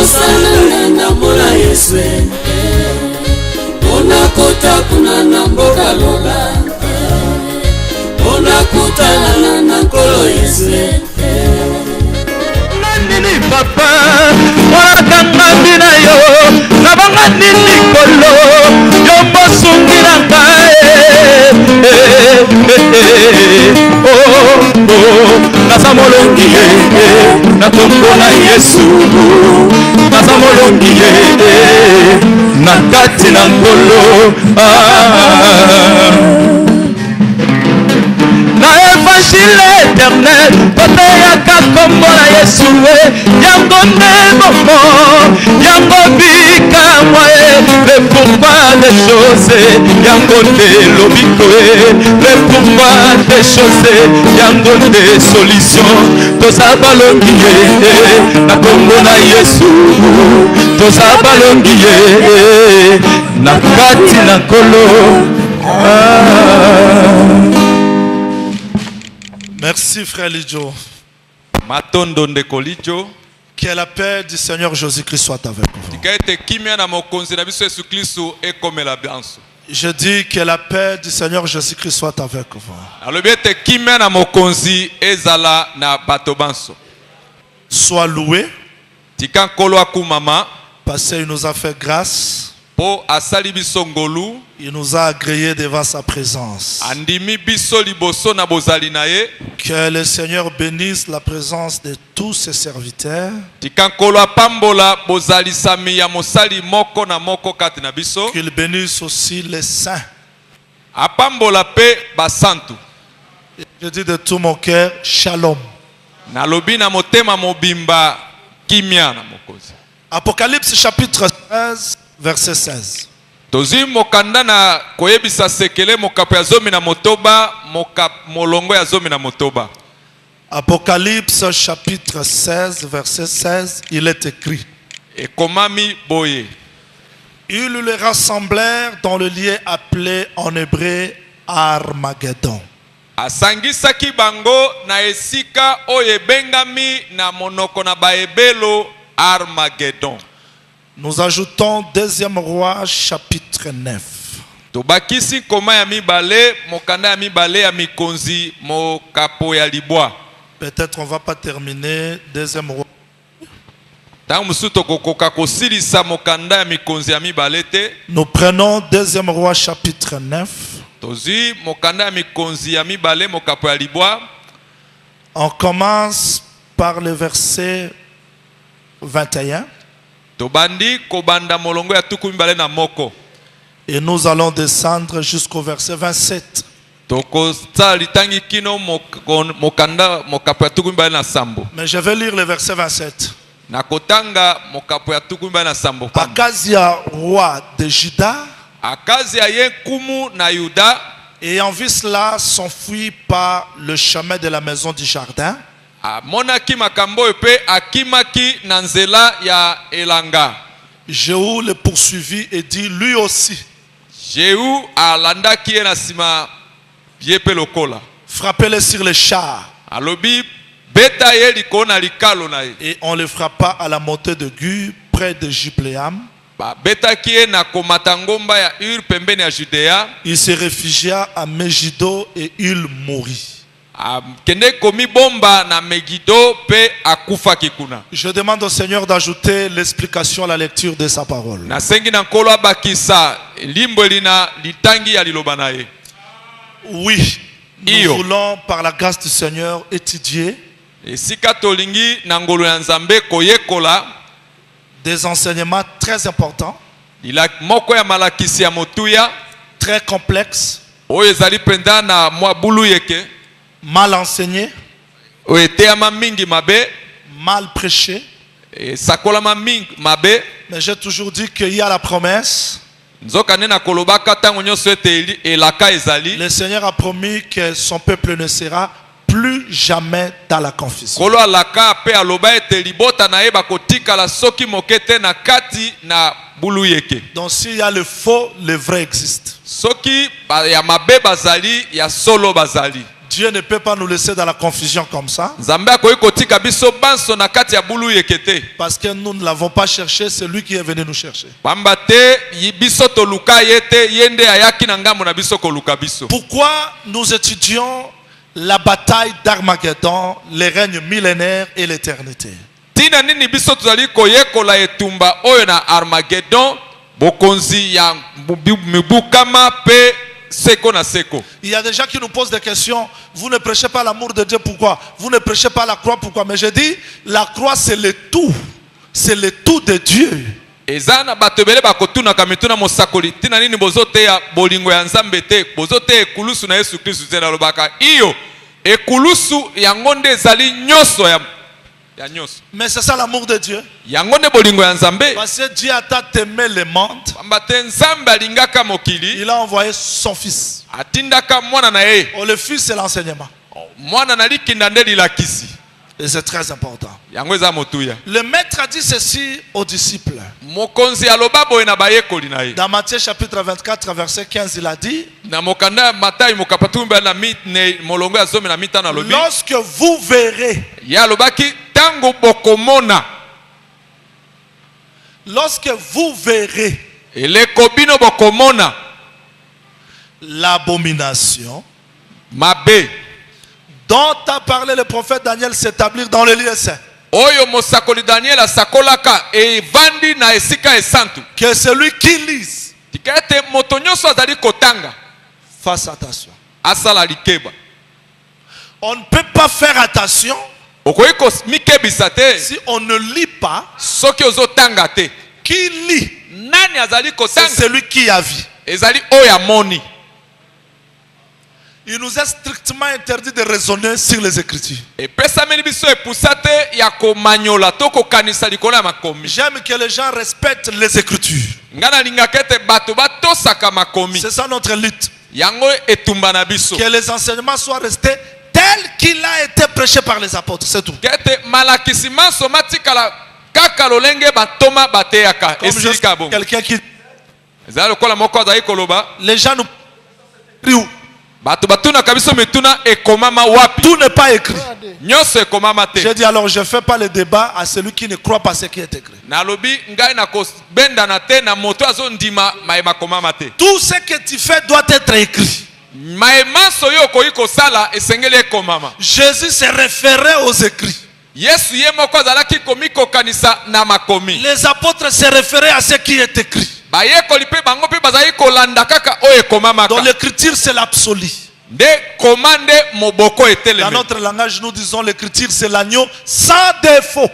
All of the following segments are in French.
Osana na mbola Yesu Ona kota kuna na mboka lola Ona kutana na nkolo Yesu Nini papa Wakanga bina yo Nabanga nini kolo Yo mosungira ngae Nasa molongi na kombo na Yesu Nasa molongi na kati na ngolo Na évangile éternel Kote yaka kombo na Yesu Yango nebomo Yango bika mwae Le pourquoi des choses Yango de lobiko Le pourquoi des choses Yango de solutions Toza balongi Na kombo na Yesu Toza balongi Na kati na kolo Merci frère Lidjo. Matondo ndeko Lidjo. Que la paix du Seigneur Jésus-Christ soit avec vous. Je dis que la paix du Seigneur Jésus-Christ soit avec vous. Sois loué. Parce qu'il nous a fait grâce. Il nous a agréé devant sa présence. Que le Seigneur bénisse la présence de tous ses serviteurs. Qu'il bénisse aussi les saints. Je dis de tout mon cœur, shalom. Apocalypse chapitre 16. Verset 16. Tozi mokanda na koyebisa sekele mokapo ya zomi na motoba molongo ya zomi na motoba. Apocalypse chapitre 16 verset 16, il est écrit. Et komami boye. Ils les rassemblèrent dans le lieu appelé en hébreu Armageddon. Asangisaki bango na esika oye bengami na monoko na baebelo Armageddon. Nous ajoutons 2e roi chapitre 9. Tobakisi koma ya mibale mokanda ya mibale ya mikonzi mokapo ya libwa. Peut-être on va pas terminer 2e roi. Tangu musuto kokoka kosilisa mokanda ya mikonzi ya mibale te. Nous prenons 2e roi chapitre 9. Tozi mokanda ya mikonzi ya mibale mokapo ya libwa. On commence par le verset 21. Tobandi kobanda molongo ya tuku mibale na moko. Et nous allons descendre jusqu'au verset 27. Mais je vais lire le verset 27. Akazia, roi de Juda, ayant vu cela, s'enfuit par le chemin de la maison du jardin. Jéhu le poursuivit et dit lui aussi. Frappez-le sur les chars. Et on le frappa à la montée de Gur près de Jubléam. Il se réfugia à Megiddo et il mourut. Je demande au Seigneur d'ajouter l'explication à la lecture de sa parole. Oui, nous voulons par la grâce du Seigneur étudier des enseignements très importants, très complexes, mal enseignés, mal prêchés. Mais j'ai toujours dit qu'il y a la promesse. Le Seigneur a promis que son peuple ne sera plus jamais dans la confusion. Donc s'il y a le faux, le vrai existe. Dieu ne peut pas nous laisser dans la confusion comme ça. Parce que nous ne l'avons pas cherché, c'est lui qui est venu nous chercher. Pourquoi nous étudions la bataille d'Armageddon, les règnes millénaires et l'éternité? Tina nini biso tuzali koyekola etumba oyo na Armageddon bokonzi ya mibukama pe seko na seko. Il y a des gens qui nous posent des questions. Vous ne prêchez pas l'amour de Dieu, pourquoi? Vous ne prêchez pas la croix, pourquoi? Mais je dis, la croix c'est le tout. C'est le tout de Dieu. Ezana batebele bakotuna kamituna mosakoli tina nini bozote ya bolingo ya Nzambe te bozote ekulusu na Yesu Kristo tena lobaka iyo ekulusu ya ngonde ezali nyoso ya nyoso. Mais c'est ça l'amour de Dieu. Ya ngonde bolingo ya Nzambe. Parce que Dieu a tant aimé le monde. Mbate Nzambe alingaka mokili. Il a envoyé son fils. Atindaka mwana na ye. Oh, le fils c'est l'enseignement. Mwana na likinda nde lilakisi. Et c'est très important. Yango eza motuya. Le maître a dit ceci aux disciples. Mokonzi aloba boye na bayekoli na ye. Dans Matthieu chapitre 24 verset 15 il a dit, na mokanda Matayi mokapatumba na mitne molongo ya 15 na lobi. Lorsque vous verrez. Ya lobaki tango bokomona. Lorsque vous verrez. Elekobino bokomona. L'abomination. Mabe. Dont a parlé le prophète Daniel s'établir dans le lieu saint. Oyo mosakoli Daniel asakolaka e vandi na esika esantu. Que celui qui lise. Tikete motonyoso azali kotanga. Fasse attention. Asala likeba. On ne peut pas faire attention. Okoyiko mikebisa te. Si on ne lit pas. Soki ozotanga te. Qui lit? Nani azali kotanga? C'est celui qui a vu. Ezali oya moni. Il nous est strictement interdit de raisonner sur les Écritures. J'aime que les gens respectent les Écritures. C'est ça notre lutte. Que les enseignements soient restés tels qu'il a été prêché par les apôtres. C'est tout. Comme quelqu'un qui... Les gens nous... Tout n'est pas écrit. J'ai dit alors je ne fais pas le débat à celui qui ne croit pas ce qui est écrit. Tout ce que tu fais doit être écrit. Jésus s'est référé aux écrits. Les apôtres se référaient à ce qui est écrit. Dans l'écriture c'est l'absolu. Dans notre langage nous disons l'écriture c'est l'agneau sans défaut.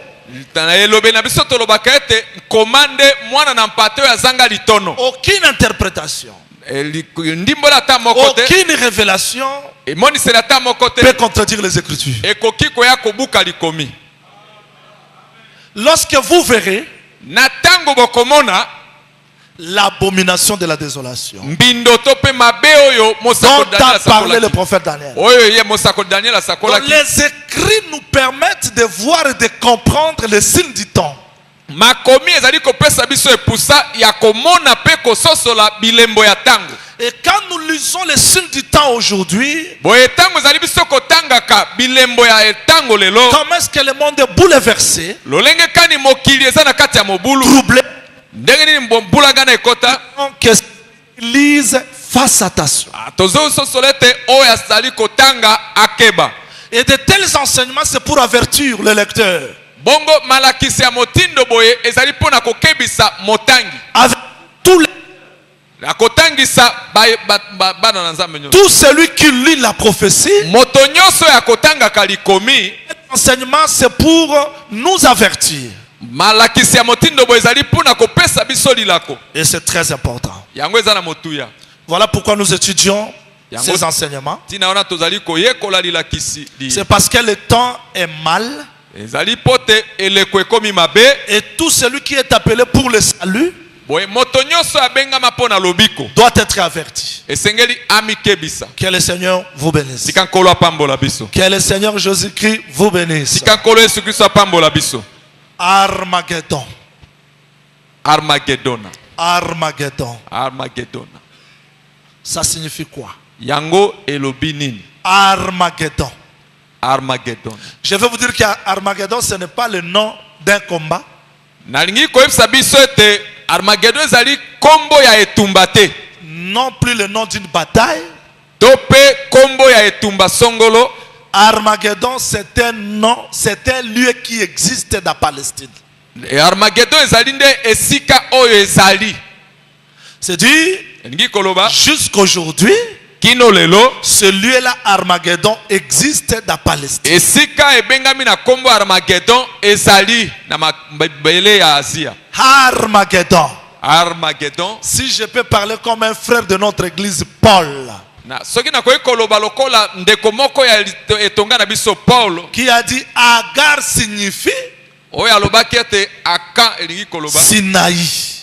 Aucune interprétation, aucune révélation peut contredire les Écritures. Lorsque vous verrez l'abomination de la désolation dont a parlé le prophète Daniel. Donc les écrits nous permettent de voir et de comprendre les signes du temps. Et quand nous lisons les signes du temps aujourd'hui, comment est-ce que le monde est bouleversé, troublé, que lisent face attention. Et de tels enseignements c'est pour avertir le lecteur. Avec tous les... Tout celui qui lit la prophétie, l'enseignement c'est pour nous avertir. Et c'est très important. Voilà pourquoi nous étudions ces enseignements. C'est parce que le temps est mal. Et tout celui qui est appelé pour le salut doit être averti. Que le Seigneur vous bénisse. Que le Seigneur Jésus-Christ vous bénisse. Armageddon. Armageddon. Armageddon. Armageddon. Ça signifie quoi? Yango elobinin. Armageddon. Armageddon. Je vais vous dire qu'Armageddon, ce n'est pas le nom d'un combat. nalingi koyebisa biso ete Armageddon ezali kombo ya etumba te, Non plus le nom d'une bataille. to pe kombo ya etumba songolo. Armageddon, c'est un nom, c'est un lieu qui existe dans Palestine. E Armageddon ezali nde esika oyo ezali. C'est dit, Nalingi koloba jusqu'aujourd'hui, kino lelo ce lieu-là, Armageddon, existe dans Palestine. esika ebengami na kombo Armageddon ezali na mabele ya Asia. Armageddon. Armageddon. Si je peux parler comme un frère de notre église, Paul, Na soki nakoki koloba lokola ndeko moko ya etonga na biso Paulo, qui a dit Agar signifie oyo alobaki ete aka elingi koloba Sinaï.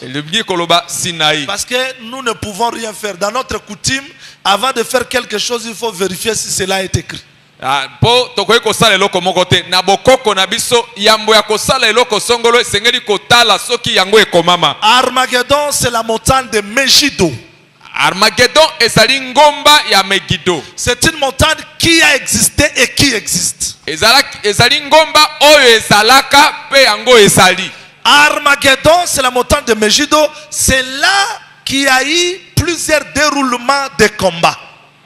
elingi koloba Sinaï. Parce que nous ne pouvons rien faire. Dans notre coutume, avant de faire quelque chose, il faut vérifier si cela est écrit. Po tokoki kosala eloko moko te na bokoko na biso yambo ya kosala eloko songolo esengeli kotala soki yango ekomama. Armageddon, c'est la montagne de Megiddo. Armageddon ezali ngomba ya Megiddo. C'est une montagne qui a existé et qui existe. Ezali ngomba oyo ezalaka pe yango ezali. Armageddon, c'est la montagne de Megiddo. C'est là qu'il y a eu plusieurs déroulements de combats.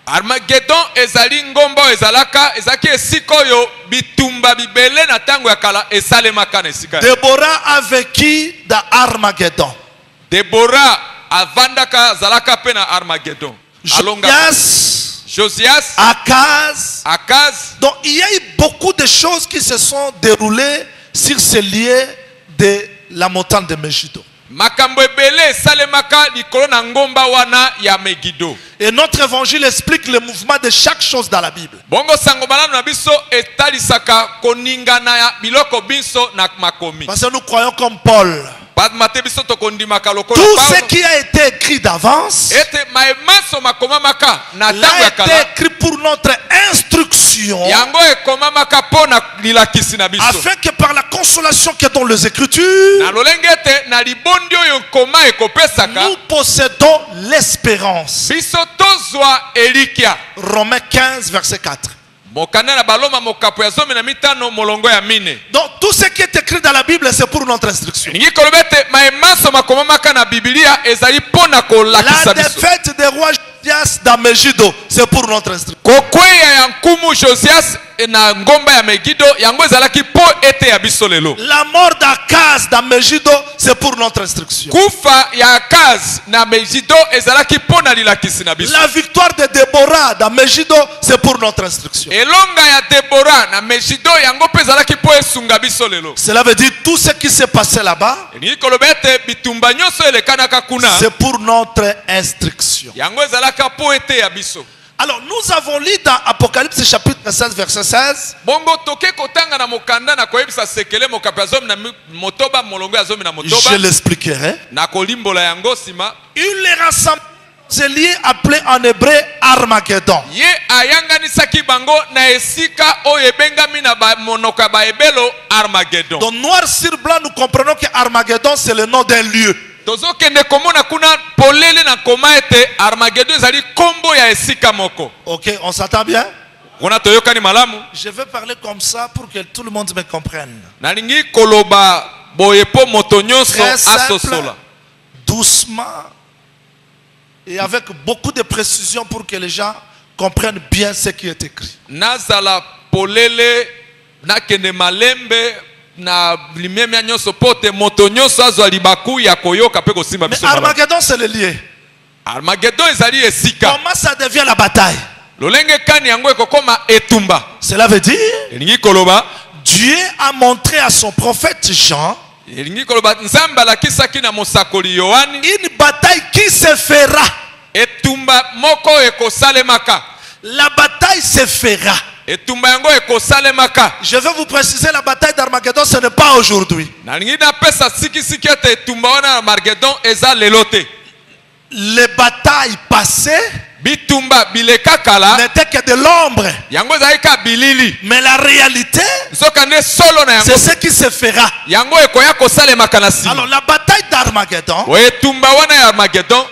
Armageddon ezali ngomba oyo ezalaka ezaki esika oyo bitumba bibele na tango ya kala esalemaka na esika. Déborah a vécu dans Armageddon. Deborah avandaka zalaka pe na Armageddon. Josias, Akaz. Donc il y a eu beaucoup de choses qui se sont déroulées sur ce lieu de la montagne de Megiddo. Makambo ebele salemaka likolo na ngomba wana ya Megiddo. Et notre évangile explique le mouvement de chaque chose dans la Bible. Bongo sango malano na biso etalisaka koningana ya biloko biso na makomi. Parce que nous croyons comme Paul. Tout ce qui a été écrit d'avance a été écrit pour notre instruction, afin que par la consolation qui est dans les Écritures, nous possédons l'espérance. Romains 15, verset 4. Donc tout ce qui est écrit dans la Bible, c'est pour notre instruction. La défaite des rois Josias dans Megiddo, c'est pour notre instruction. La mort d'Akaz dans Megiddo, c'est pour notre instruction. La victoire de Déborah dans Megiddo, c'est pour notre instruction. Cela veut dire tout ce qui s'est passé là-bas, c'est pour notre instruction. Alors nous avons lu dans Apocalypse chapitre 16 verset 16. Je l'expliquerai. Il les rassemble dans un lieu appelé en hébreu Armageddon. Donc noir sur blanc, nous comprenons que Armageddon c'est le nom d'un lieu. Ok, on s'entend bien? Je vais parler comme ça pour que tout le monde me comprenne. Très simple, doucement et avec beaucoup de précision pour que les gens comprennent bien ce qui est écrit. Mais Armageddon c'est le lieu. Comment ça devient la bataille? Cela veut dire Dieu a montré à son prophète Jean une bataille qui se fera. La bataille se fera. Je vais vous préciser, la bataille d'Armageddon, ce n'est pas aujourd'hui. Les batailles passées n'étaient que de l'ombre. Mais la réalité, c'est ce qui se fera. Alors la bataille d'Armageddon,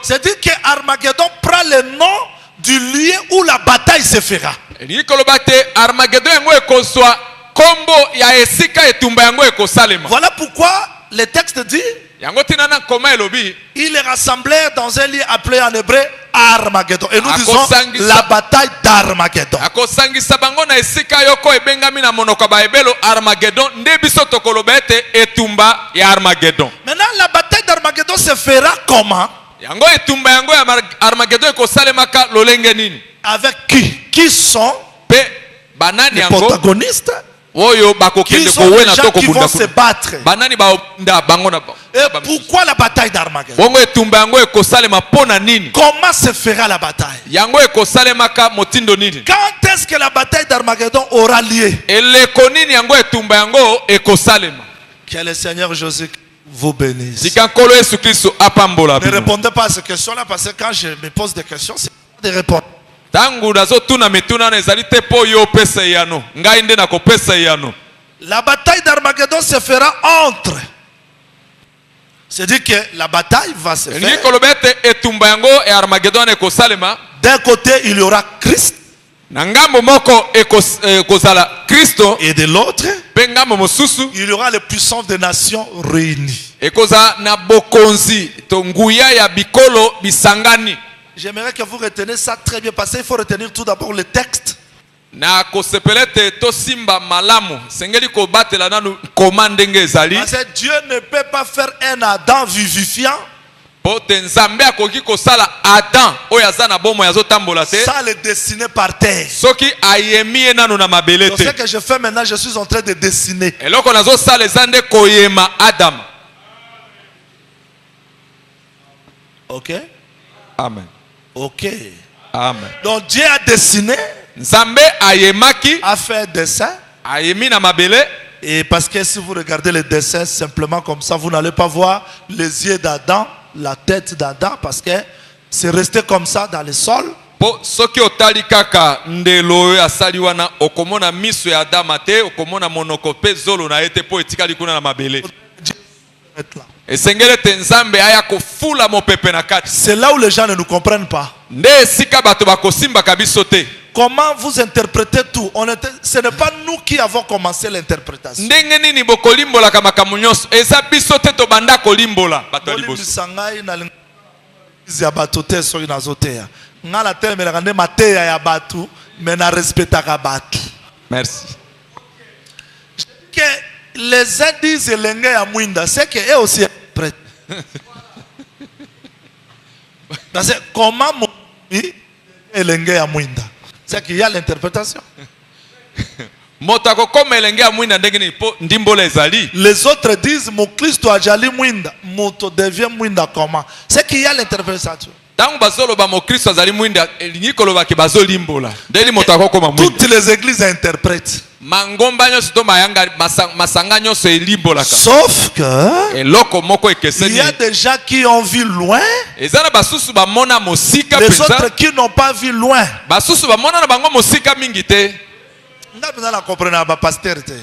c'est-à-dire que Armageddon prend le nom du lieu où la bataille se fera. elingi koloba te Armageddon yango ekozwa kombo ya esika etumba yango ekosalema. Voilà pourquoi le texte dit Yango tinana koma elobi ils les rassemblèrent dans un lieu appelé en hébreu Armageddon. Et nous disons Akosangisa. la bataille d'Armageddon. akosangisa bango na esika yoko ebengami na monoko ya baebelo Armageddon nde biso tokoloba ete etumba ya Armageddon. Maintenant, la bataille d'Armageddon se fera comment? Yango etumba yango ya Armageddon ekosalemaka lolenge nini? Avec qui? Qui sont Pe banani les yango protagonistes? oyo Qui bakokende sont les kowena gens to qui vont kobunda se kuna. battre? Banani baonda bango na ba. Et pourquoi la bataille d'Armageddon? Bongo etumba yango ekosalema pona nini? Comment se fera la bataille? Yango ekosalemaka motindo nini? Quand est-ce que la bataille d'Armageddon aura lieu? Eleko nini yango etumba yango ekosalema? Que le Seigneur Jésus vous bénisse. Sika nkolo Yesu Kristo apambola Ne bino. répondez pas à ces questions-là parce que quand je me pose des questions, c'est pas de répondre. Tangu nazotuna mituna na ezali te po yo pesa yano. Ngai nde nakopesa yano. La bataille d'Armageddon se fera entre. C'est-à-dire que la bataille va se Elingi faire. koloba ete etumba yango e Armageddon ekosalema. D'un côté, il y aura Christ Na ngambo moko ekozala Kristo. et de l'autre, Pe ngambo mosusu il y aura les puissances des nations réunies. ekoza na bokonzi to nguya ya bikolo bisangani. J'aimerais que vous reteniez ça très bien parce qu'il faut retenir tout d'abord le texte. Na kosepelete to simba malamu sengeli ko batela nanu komande ndenge ezali Parce que Dieu ne peut pas faire un Adam vivifiant po te nzambe akoki kosala Adam oyo aza na bomo yazotambola te sans le dessiner par terre. soki ayemi ye nanu na mabele Donc ce te. que je fais maintenant, je suis en train de dessiner. Eloko nazosala eza nde koyema Adam. Ok? Amen. Ok. Amen. Donc Dieu a dessiné, Nzambe ayemaki a fait un dessin. ayemi na mabele. Et parce que si vous regardez le dessin simplement comme ça, vous n'allez pas voir les yeux d'Adam, la tête d'Adam, parce que c'est resté comme ça dans le sol. Po soki otali kaka ndelo oyo asali wana okomona miso ya Adama te okomona monoko pe zolo na ete po etikali kuna na mabele. Esengele te Nzambe aya kofula mopepe na kati. C'est là où les gens ne nous comprennent pas. Nde esika bato bakosimba kabiso te. Comment vous interprétez tout? Ce n'est pas nous qui avons commencé l'interprétation. Ndenge nini bokolimbola kama kamunyoso eza biso te to banda kolimbola bato ya liboso. Sangai na ya bato te so inazotea. Ngala te melaka nde mateya ya bato mais na respectaka bato. Merci. Que les uns disent elenge ya mwinda, c'est que eux aussi prêt. Parce que comment mon elenge ya mwinda? C'est qu'il y a l'interprétation. Moto akokoma elenge ya mwinda ndenge nini po ndimbola ezali. Les autres disent mon Christ ajali mwinda, moto devient mwinda comment? C'est qu'il y a l'interprétation. Tangu bazoloba mo Kristo azali mwinda elingi koloba ke bazolimbola. Ndeli moto akokoma mwinda. Toutes les églises interprètent. Mangomba nyonso to mayanga masanga nyonso elimbola ka. Sauf que Eloko moko il ekeseni. y a des gens qui ont vu loin, Ezana basusu bamona mosika les penza. autres qui n'ont pas vu loin. Basusu bamona na bango mosika mingi te. Nga pena la comprendre ba pasteur te.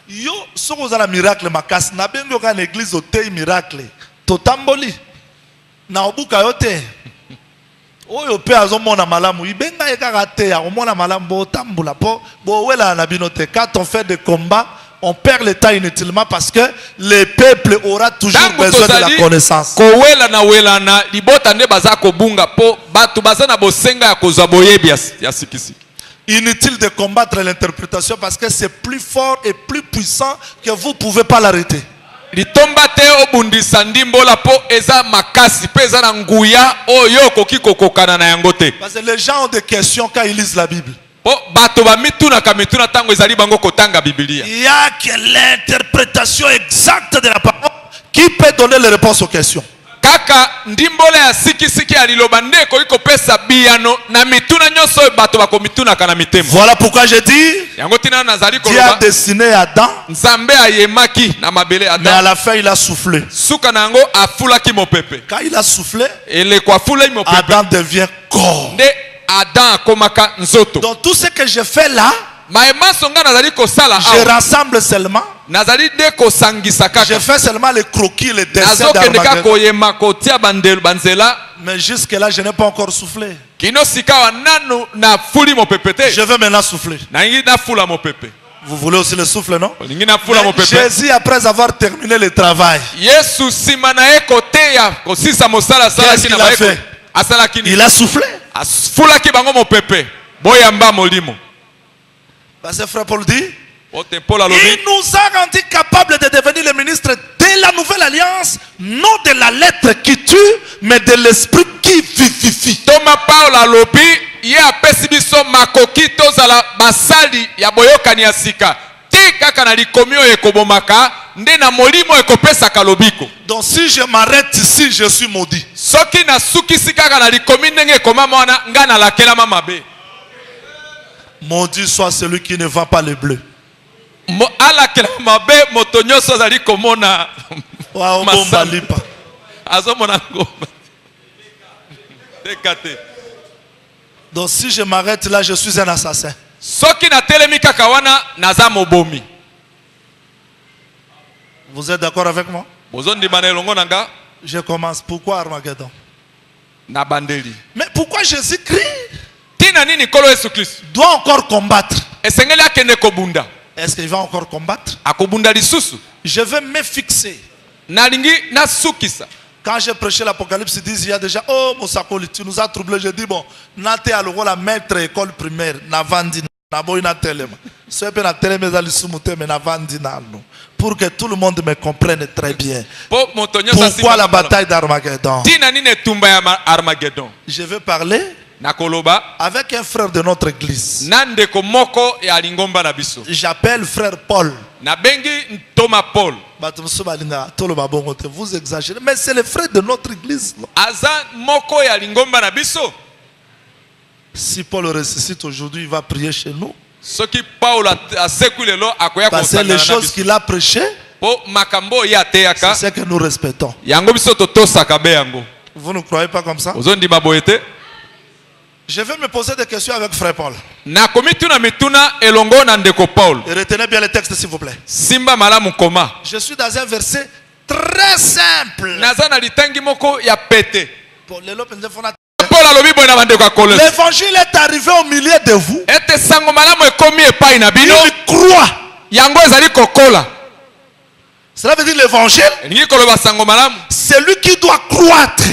Yo soko za la miracle makasi na bengo ka na église otei miracle. Totamboli. Na obuka yo te. Oyo pe azomona malamu ibenga ekaka te ya omona malamu bo tambola po bo wela na binote. Quand on fait des combats, on perd le temps inutilement parce que le peuple aura toujours besoin de la connaissance. Kowela na wela na libota nde baza kobunga po batu baza na bosenga ya kozwa boyebi ya sikisiki. Inutile de combattre l'interprétation parce que c'est plus fort et plus puissant que vous ne pouvez pas l'arrêter. Litomba te obundisa ndimbola po eza makasi pe eza na nguya oyo koki kokokana na yango te. Parce que les gens ont des questions quand ils lisent la Bible. Po bato ba mituna ka mituna tango ezali bango kotanga Biblia. Il y a que l'interprétation exacte de la parole qui peut donner les réponses aux questions. Kaka ndimbola ya sikisiki ya liloba nde koki kopesa biyano na mituna nyonso oyo bato bakomituna kana mitema. Voilà pourquoi je dis Yango tina nazali Dieu a koloba dessiné Adam, Nzambe ayemaki na mabele mais à Adam. la fin il a soufflé. Suka nango afulaki mopepe. Quand il a soufflé, Ele kwa fula mopepe. Adam devient corps. Nde Adam akomaka nzoto. Donc tout ce que je fais là, Maema songa nazali kosala je awa. rassemble seulement. Nazali de kosangisa Je kaka. fais seulement les croquis, les dessins Nazokende ka d'Armageddon. koyema kotia bandelo banzela Mais jusque-là, je n'ai pas encore soufflé. kino sikawa nanu na fuli mopepe te Je vais maintenant souffler. nangi na fula mopepe Vous voulez aussi le souffle, non? olingi na fula Mais mopepe Jésus, après avoir terminé le travail, yesu nsima na ye koteya kosisa mosala Qu'est-ce asalaki na qu'il a baye fait? asalaki nini il a soufflé. afulaki bango mopepe boyamba molimo Parce que frère Paul dit, ote paul alobi il nous a rendu capables de devenir le ministre de la nouvelle alliance, non de la lettre qui tue, mais de l'esprit qui vivifie. toma paulo alobi ye apesi biso makoki tozala basali ya boyokani ya sika te kaka na likomi oyo ekobomaka nde na molimo ekopesaka lobiko. Donc si je m'arrête ici, je suis maudit. soki nasukisi kaka na likomi ndenge ekomama wana ngai nalakelama mabe. Maudit soit celui qui ne vend pas le bleu. alakela mabe moto nyonso azali komona Wow, Masamba. bomba lipa. azomona ngomba teka te. Donc si je m'arrête là, je suis un assassin. soki natelemi kaka wana naza mobomi. Vous êtes d'accord avec moi? bozondima na elongo na nga Je commence. Pourquoi Armageddon? na bandeli. Mais pourquoi Jésus-Christ tina nini nkolo yesu kristo doit encore combattre? esengeli akende kobunda Est-ce qu'il va encore combattre? akobunda lisusu. Je vais me fixer. nalingi nasukisa. Quand j'ai prêché l'Apocalypse, ils disent, il y a déjà, oh Moussakoli, tu nous as troublés. Je dis, bon, nate à la maître école primaire, navandi, nabo ina telema. Ce pe na telema za lisumute me navandi nalo. Pour que tout le monde me comprenne très bien. po moto nyonso Pourquoi la bataille d'Armageddon? tina nini etumba ya armagedon. Je vais parler nakoloba avec un frère de notre église. na ndeko moko ya lingomba na biso. J'appelle frère Paul. nabengi ntoma paul. Vous exagérez, mais c'est le frère de notre église. aza moko ya lingomba na biso. Si Paul ressuscite aujourd'hui, il va prier chez nous. soki paulo asekwi lelo akoya Parce que les kosangana na choses biso qu'il a prêchées, po makambo oyo ateyaka c'est ce que nous respectons. yango biso totosaka be yango. Vous ne croyez pas comme ça? ozondima boye te. Je vais me poser des questions avec frère Paul. nakomi tuna mituna elongo na ndeko paul. Et retenez bien le texte, s'il vous plaît. simba malamu koma. Je suis dans un verset très simple. naza na litangi moko ya pete. Paul alobi boye na bandeko ya Kolose. l'évangile est arrivé au milieu de vous. ete sango malamu ekomi epai na bino Il croit. yango ezali kokola. Cela veut dire l'évangile, elingi koloba sango malamu c'est lui qui doit croître.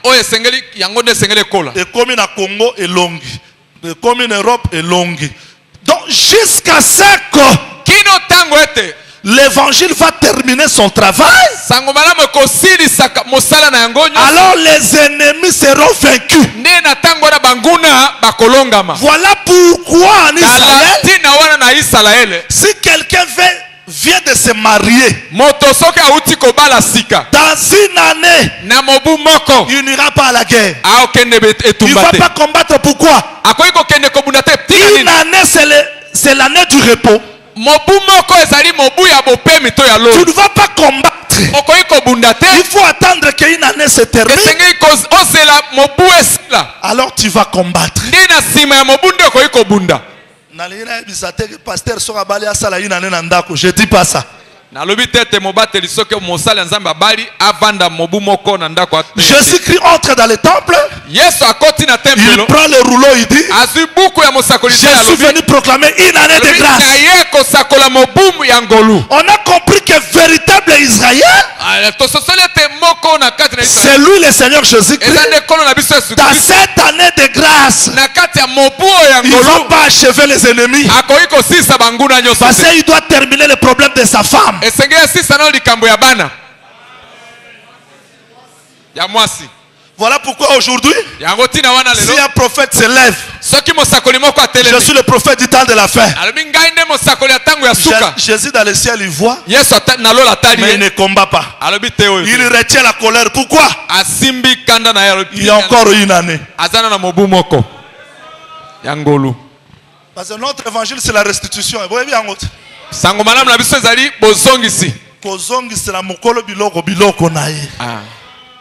oyo esengeli yango nde esengeli ekola. Et comme in Congo et longi. Et comme in Europe et longi. Donc jusqu'à ce que kino tango ete l'évangile va terminer son travail, sango malamu ekosilisaka mosala na yango nyonso. alors les ennemis seront vaincus. nde na tango wana banguna bakolongama. Voilà pourquoi en kala Israël, ntina wana na isalaele si quelqu'un vient de se marier moto soki auti kobala sika dans une année, na mobu moko il n'ira pas à la guerre. aokende Il ne etumba va te. pas combattre. Pourquoi? akoki kokende kobunda te tina Une nini. année, c'est l'année du repos. mobu moko ezali mobu ya bopemi to ya Tu lolo. ne vas pas combattre. okoki kobunda te. Il faut attendre qu'une année se termine. esengeli ozela mobu esila. Alors tu vas combattre. nde na nsima ya mobu nde okoki kobunda. Pasteur Sorabali asala une année nandako. Je dis pas ça. nalobi te ete mobateli soki mosali ya nzambe abali avanda mobu moko na ndako. Jésus-Christ entre dans le temple. yesu akoti na Il tempelo prend le rouleau, il dit, azwi buku ya mosakoli te je suis alobi venu proclamer une année de grâce. naye kosakola mobumu ya ngolu. On a compris que véritable Israël, tososoli ete moko na kati na c'est lui le Seigneur Jésus-Christ. eza nde nkolo na biso yesu Dans kristo. cette année de grâce, na kati ya mobu oyo ya il ne va ngolu pas achever les ennemis. akoki kosilisa banguna nyonso Parce te. qu'il doit terminer le problème de sa femme. esengeli asilisa nao likambo ya bana ya mwasi. Voilà pourquoi aujourd'hui, yango ntina wana si lelo un prophète se lève, soki mosakoli moko je atelemi suis le prophète du temps de la fin. alobi ngai nde mosakoli ya ntango ya suka. Jésus dans le ciel, il voit, yesu na lola atali mais il ye ne combat pas. alobi te oyo Il te. retient la colère. Pourquoi? asimbi kanda na ye alobi Il y a encore une année. aza na mobu moko ya ngolu. Parce que notre évangile, c'est la restitution. Vous voyez bien, sango malamu na biso ezali bozongisi. kozongisela mokolo biloko na ye. Ah.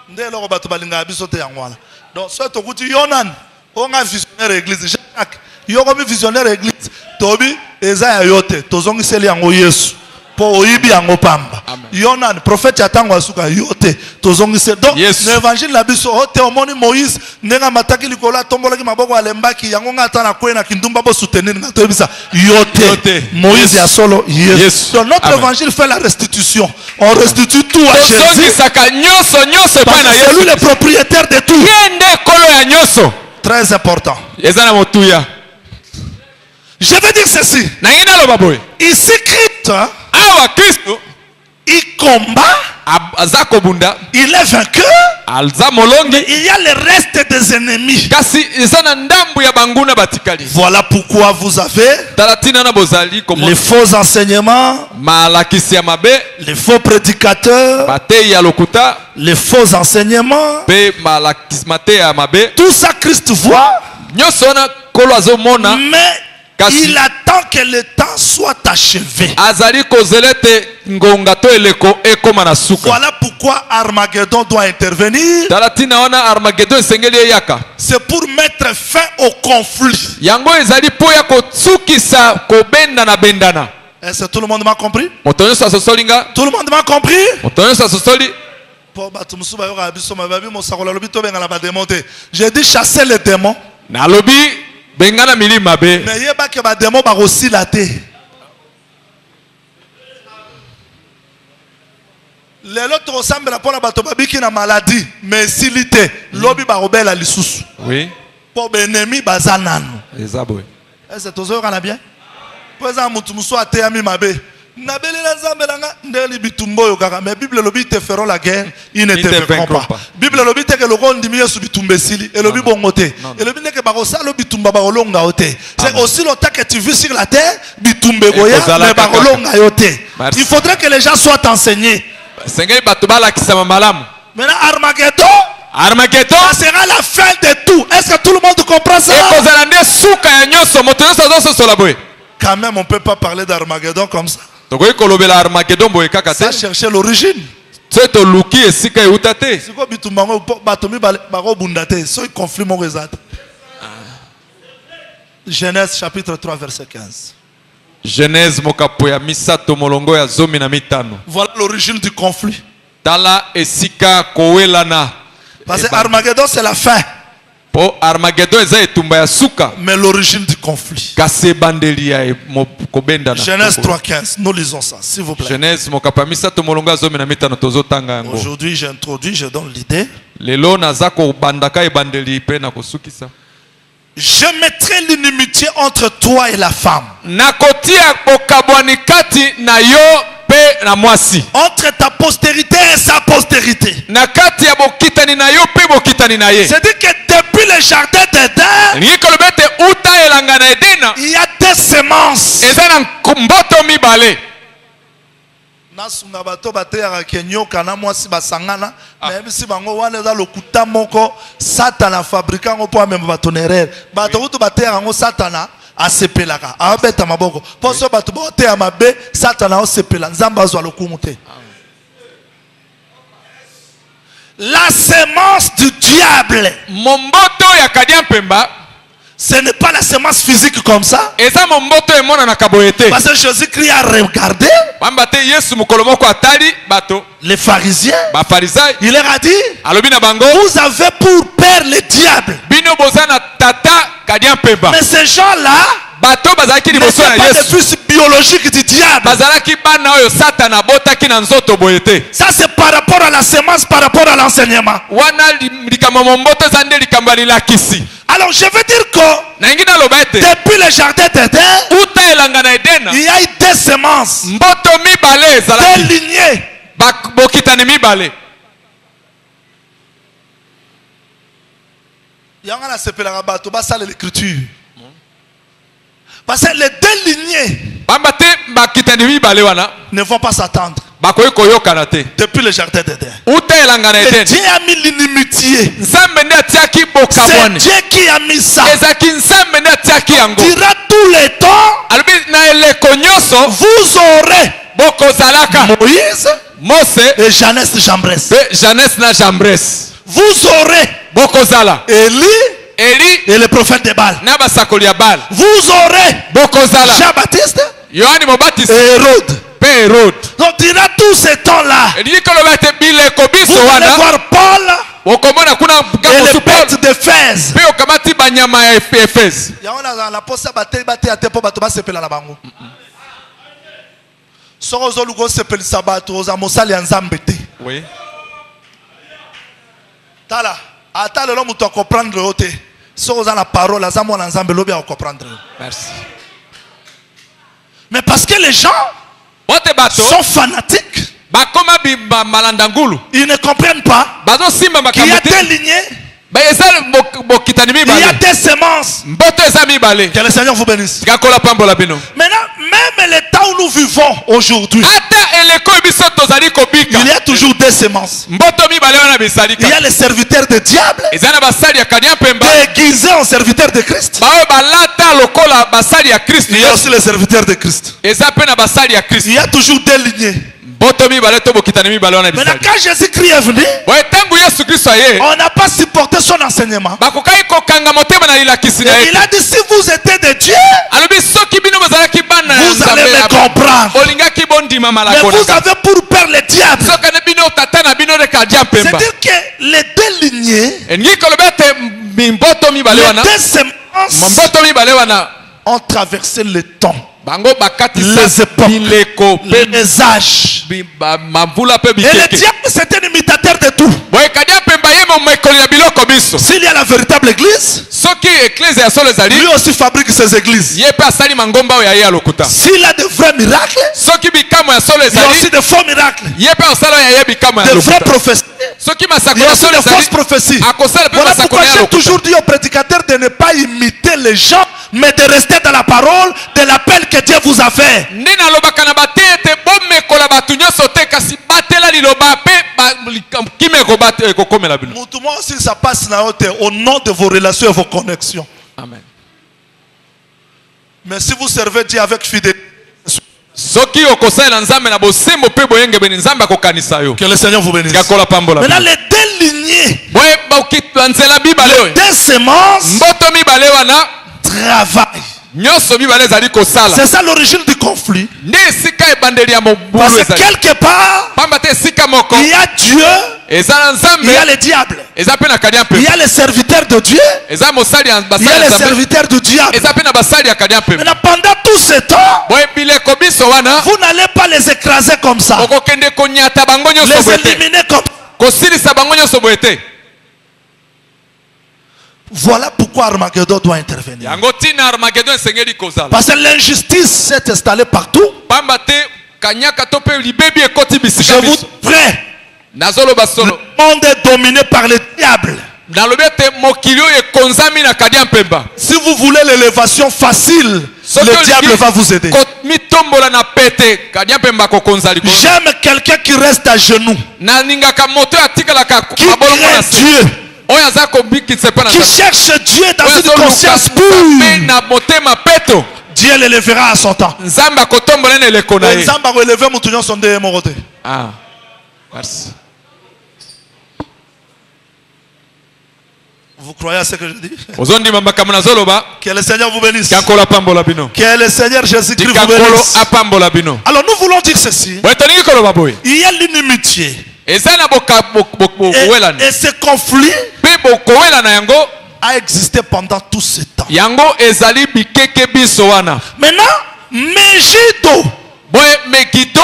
Nde eloko bato balingaka biso te yango wana. Donc so tokuti yo nani onga visionnaire église Jacques yoko mi visionnaire église tobi eza ya yo te tozongiseli yango Yesu po oyibi yango pamba. Amen. Yonan, prophète yatango asuka yote. Tozongise. Donc, Yes. l'évangile la biso ote omoni Moïse nenga mataki likola tombola ki maboko alembaki yango ngata na kwena kindumba bo soutenir na tobisa yote. Yote. Moïse Yes. ya solo yes. Yes. Donc notre Amen. évangile fait la restitution. On restitue tout à Jésus. tozongisaka nyonso nyonso Parce epai na que c'est lui yesu le propriétaire de tout. ye nde ekolo ya nyonso Très important. eza na motuya Je veux dire ceci. nangi naloba boye Ici, Christ, hein, awa kristo il combat, aza kobunda il est vainqueur, aza molongi mais il y a le reste des ennemis. kasi eza na ndambu ya banguna batikali Voilà pourquoi vous avez tala ntina na bozali les komona faux enseignements, malakisi ya mabe les faux prédicateurs, bateyi ya lokuta les faux enseignements. mpe mateyi ya mabe Tout ça, Christ voit, nyonso wana kolo azomona mais Kasi- il attend que le temps soit achevé. azali kozela ete ngonga to eleko ekoma na suka Voilà pourquoi Armageddon doit intervenir. tala ntina wana armageddon esengeli eyaka C'est pour mettre fin au conflit. yango ezali mpo ya kotsukisa kobendana Est-ce que tout le monde m'a compris? moto nyonso asosoli nga Tout le monde m'a compris? moto nyonso asosoli Po bato mosusu bayoka biso mababi mosakola lobi tobengana badémon te. J'ai dit chasser les démons. nalobi bengana milimo mabe Mais yebake badémon bakosila te. Lelo tokosambela mpona bato babiki na maladie mais esili te lobi bakobela lisusu oui mpo baennemi baza nanu. eza boye Est-ce que tozoyokana bien? Po eza motu mosusu ateyami mabe nabelela nzambe na nga ndeli bitumba oyo kaka mais bible elobi te feront la guerre ils ne te vaincront pas. Bible elobi te ke loko ondimi yesu bitumba esili elobi bongo te elobi ndeke bakosala bitumba bakolonga yo te. C'est aussi longtemps que tu vis sur la terre bitumba ekoya Ekozala mais kaka. bakolonga yo te. Merci. Il faudrait que les gens soient enseignés. esengeli bato balakisama malamu Maintenant Armageddon, armageddon ça sera la fin de tout. Est-ce que tout le monde comprend ça? ekozala nde suka ya nyonso moto nyonso azososola boye Quand même on peut pas parler d'Armageddon comme ça. tokoki kolobela armageddon boye kaka te Ça chercher l'origine. so toluki esika euta te siko bitumba ngo bato mibale bakobunda te soki conflit moko eza te. Genèse chapitre 3 verset 15. genèse mokapo ya misato molongo ya 15 Voilà l'origine du conflit. tala esika kowelana Parce que Armageddon c'est la fin, po armageddon eza etumba ya suka mais l'origine du conflit. kasi ebandeli ya kobendana Genèse 3 15. Nous lisons ça s'il vous plaît. genèse mokapo ya misato molongo ya 15 tozotanga yango Aujourd'hui j'introduis, je donne l'idée. lelo naza kobandaka ebandeli mpe na kosukisa Je mettrai l'inimitié entre toi et la femme, nakotia bokabwani kati na yo mpe na mwasi entre ta postérité et sa postérité. na kati ya bokitani na yo mpe bokitani na ye C'est-à-dire que depuis le jardin d'Éden, elingi koloba ete uta elanga na edena il y a des semences. eza na mboto mibale nasunga bato bateyaka ke nyoka na mwasi basangana nayebisi bango wana eza lokuta moko satana fabrika yango mpo amema bato na erreur bato kutu bateyaka yango satana asepelaka abeta maboko mpo so bato baoteya mabe satana osepela nzambe azwa lokumu te. La semence du diable, momboto ya kadia mpemba ce n'est pas la semence physique comme ça. eza momboto emonanaka boye te Parce que Jésus-Christ a regardé pamba te yesu mokolo moko atali bato les pharisiens. bafarisai Il leur a dit, alobi na bango vous avez pour père le diable. bino boza na tata kadia mpemba Mais ces gens-là bato bazalaki ne liboso sont na pas des yesu fils biologiques du diable. bazalaki bana oyo satana abotaki na nzoto boye te Ça c'est par rapport à la semence, par rapport à l'enseignement. wana likambo momboto eza nde likambo ya lilakisi Alors je veux dire que nalingi naloba ete depuis le jardin d'Éden, uta elanga na edena il y a eu des semences, mboto mibale des ezalaki lignées. bokitani mibale Yango na sepelaka bato basala l'écriture. Parce que les deux lignées pamba te bakitani mibale wana ne vont pas s'attendre bakoki koyokana te depuis le jardin d'Éden. uta elanga na Et edena Dieu a mis l'inimitié. nzambe nde atiaki C'est bokabwani Dieu qui a mis ça. ezalaki nzambe nde atiaki yango Durant tout le temps, alobi na eleko nyonso vous aurez bokozalaka Moïse mose et Jeannès Jambres. mpe janese na jambres Vous aurez bokozala Élie eli et le prophète de Baal. na basakoli ya bale Vous aurez bokozala Jean-Baptiste yohani mobatisi et Hérode. mpe Herode. Donc durant tous ces temps-là, elingi koloba ete bileko biso vous allez wana voir Paul okomona kuna et les mosu Paul bêtes d'Éphèse. mpe okamati banyama ya Efese. Il y a la poste batté batté à tempo bato ba sepela la bango. Sorozo lugo sepeli sabato oza mosali nzambe te. Oui. Tala, ata lelo muto comprendre ote. Soroza la parole azamo na nzambe lobi a comprendre. Merci. Mais parce que les gens Bote bato sont fanatiques, bakoma malanda ngulu. ils ne comprennent pas Bazo simba qu'il y a makambo te. des lignées, Ba eza bokitani il y a mibale. des semences. Mboto eza mibale. Que le Seigneur vous bénisse. Tikakola pambola bino. Maintenant, même le temps où nous vivons aujourd'hui, Ata eleko biso tozali kobika. il y a toujours des semences. Mboto mibale wana bisalika. Il y a les serviteurs de diable Ezana basali ya kanya pemba. déguisés en serviteurs de Christ. Bawe balata lokola basali ya Kristo. Il y a aussi les serviteurs de Christ. Eza pe na basali ya Kristo. Il y a toujours des lignées. Mboto mibale to bokitani mibale wana Maintenant, bisali. quand Jésus-Christ est venu, Boye tangu Yesu Kristo aye. on n'a pas supporté son enseignement. Bakokai kokanga motema na ilakisi na Et il ye. a dit, si vous êtes de Dieu, Alobi soki bino bazalaki bana ya vous allez me Nzambe. comprendre. Bolingaki bondima Mais malako vous na. avez pour père le diable. Soka ne bino tata na bino de kadia pemba. C'est-à-dire que les deux lignées, Engi kolobete mboto mibale les wana. deux semences Mboto mibale wana. ont traversé le temps, Bango bakati les époques, bileko pe les âges. mavula pe Et le bikeke. diable, c'est un imitateur de tout. Boye kadia pemba ye momekoli ya biloko biso. S'il y a la véritable église, Soki eklese ya solo ezali. lui aussi fabrique ses églises. Ye pe asali mangomba oyo ya ye alokuta. S'il a de vrais miracles, Soki bikamo ya solo il y a aussi ezali. de faux miracles, Ye pe osala ya ye bikamo ya de vraies lokuta. prophéties. Soki Il y masako a ya aussi solo de fausses ezali. prophéties. Akosala pe Voilà masako pourquoi ya j'ai lokuta. toujours dit aux prédicateurs de ne pas imiter les gens, mais de rester dans la parole de l'appel que Dieu vous a fait. nde nalobaka na bate ete bomekola bato nyonso te kasi batela liloba mpe kimeko ekokomela bino. Moi aussi, ça passe au nom de vos relations et vos connexions. Amen. Mais si vous servez Dieu avec fidélité, soki okosalela nzambe na bosembo mpe boyengebeni nzambe akokanisa yo. que le Seigneur vous bénisse. Tikakola pambola Maintenant, bino. les deux lignées, Boye banzela mibale oyo. deux semences Mboto mibale wana travaillent. nyonso mibale ezali kosala. C'est ça l'origine du conflit. Nde esika ebandeli ya Parce mobulu que ezali. quelque part, Pamba te esika moko il y a Dieu, eza na il y a nzambe le diable. eza pe na kadia Il y pemba. a les serviteurs de Dieu, Eza mosali ya il y basali a ya les nzambe. serviteurs du diable. Eza pe na basali ya kadia pemba. Maintenant, pendant tout ce temps, Boye bileko biso wana vous n'allez pas les écraser comme ça, okokende konyata bango nyonso les boye te. éliminer comme ça. Kosilisa bango nyonso boye te. Voilà pourquoi Armageddon doit intervenir. Yango tina Armageddon esengeli kozala. Parce que l'injustice s'est installée partout. Pamba te kanyaka to pe libebi ekoti Je bisika vous biso. prêt. Nazoloba Le solo. monde est dominé par le diable. Nalobi ete mokili oyo ekonzami na kadia mpemba. Si vous voulez l'élévation facile, Soki le olingi diable va vous aider. mitombola na pete kadia mpemba kokonza likolo. J'aime quelqu'un qui reste à genoux, Nalingaka moto atikalaka qui mabolongo na craint se. Dieu, Oyo aza kobikisa mpe na qui nzambe. cherche Dieu dans Oyo une azoluka conscience nzambe pure. na motema peto. Dieu l'élèvera à son temps. Nzambe akotombola na eleko na ye. Nzamba relever mutu nyonso nde moko te. Ah. Merci. Vous croyez à ce que je dis? Ozondima makambo nazoloba. Que le Seigneur vous bénisse. Tikakola pambola bino. Que le Seigneur Jésus-Christ vous Tikakolo bénisse. apambola bino. Alors nous voulons dire ceci. Boye tolingi koloba boye. Il y a l'inimitié. Eza na bokowelana. Et ce conflit Mpe bokowelana yango. a existé pendant tout ce temps. Yango ezali bikeke biso wana. Maintenant, Megiddo, Boye Megido.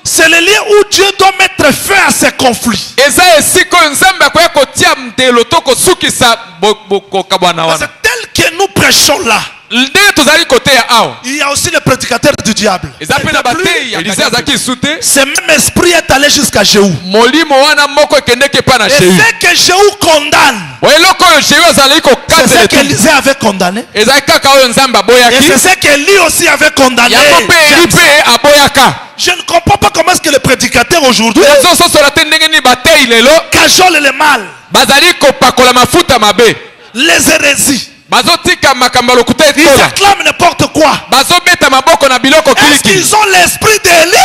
c'est le lieu où Dieu doit mettre fin à ces conflits. Eza esiko nzambe akoya kotia mtelo to kosukisa bokabwana Parce que wana. tel que nous prêchons là, Nde tozali kote ya awa. il y a aussi les prédicateurs du diable. Eza pe na batei ya Elise azaki sute. Ce même esprit est allé jusqu'à Jéhu. Molimo wana moko ekendeki pa na Et Jéhu. ce que Jéhu condamne, Boye eloko oyo Jéhu azali c'est ce kokatela tu. qu'Élisée avait condamné. Ezali kaka oyo nzambe Et aboyaki. c'est ce qu'Élie aussi avait condamné. Yango mpe Eli James. mpe aboyaka. Je ne comprends pas comment est-ce que les prédicateurs aujourd'hui Ezososola te ndenge nini batei lelo cajolent le mal, bazali kopakola mafuta mabe. les hérésies. Bazotika makambo ya lokuta Ils ekola. acclament n'importe quoi. Bazobeta maboko na biloko Est-ce kiliki. qu'ils ont l'esprit d'Élie?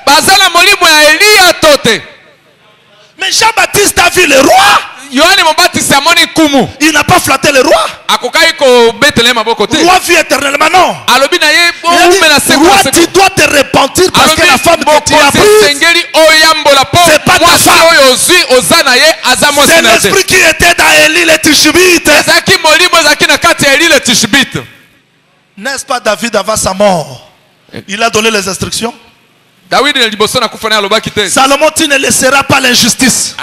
Baza na molimo ya Eliya to te. Mais Jean-Baptiste a vu le roi. Yohane Mobatisi amoni kumu. Il n'a pas flatté le roi. Akokaki kobetela ye maboko te. Le roi vit éternellement. Non. Alobi na ye Il a dit, omela roi, seko. tu dois te repentir parce que la femme que tu abrises, C'est pas ta femme. C'est c'est l'esprit qui était dans Élie le Tishbite. N'est-ce pas David avant sa mort? Il a donné les instructions. Salomon, tu ne laisseras pas l'injustice.